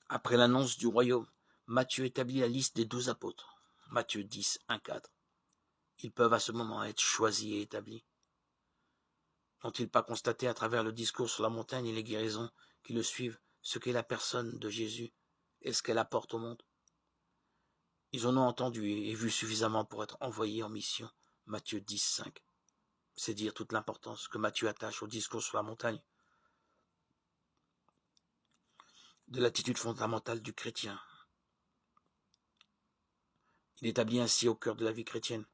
Après l'annonce du royaume, Matthieu établit la liste des 12 apôtres. Matthieu 10, 1, 4. Ils peuvent à ce moment être choisis et établis. N'ont-ils pas constaté à travers le discours sur la montagne et les guérisons qui le suivent ce qu'est la personne de Jésus et ce qu'elle apporte au monde? Ils en ont entendu et vu suffisamment pour être envoyés en mission. Matthieu 10, 5. C'est dire toute l'importance que Matthieu attache au discours sur la montagne, de l'attitude fondamentale du chrétien. Il établit ainsi au cœur de la vie chrétienne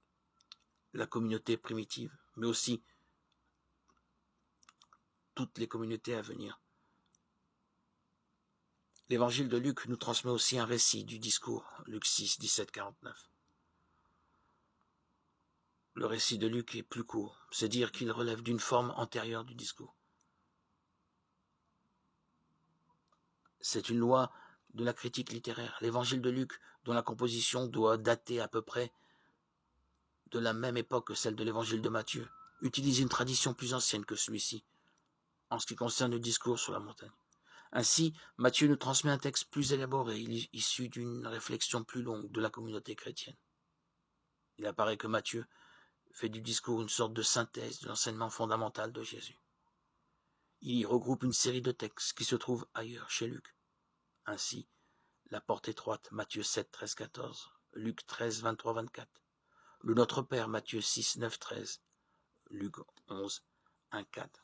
la communauté primitive, mais aussi toutes les communautés à venir. L'évangile de Luc nous transmet aussi un récit du discours, Luc 6, 17, 49. Le récit de Luc est plus court, c'est dire qu'il relève d'une forme antérieure du discours. C'est une loi de la critique littéraire. L'évangile de Luc, dont la composition doit dater à peu près de la même époque que celle de l'évangile de Matthieu, utilise une tradition plus ancienne que celui-ci, en ce qui concerne le discours sur la montagne. Ainsi, Matthieu nous transmet un texte plus élaboré, issu d'une réflexion plus longue de la communauté chrétienne. Il apparaît que Matthieu fait du discours une sorte de synthèse de l'enseignement fondamental de Jésus. Il y regroupe une série de textes qui se trouvent ailleurs chez Luc. Ainsi, la porte étroite, Matthieu 7, 13, 14, Luc 13, 23, 24, le Notre Père, Matthieu 6, 9, 13, Luc 11, 1, 4.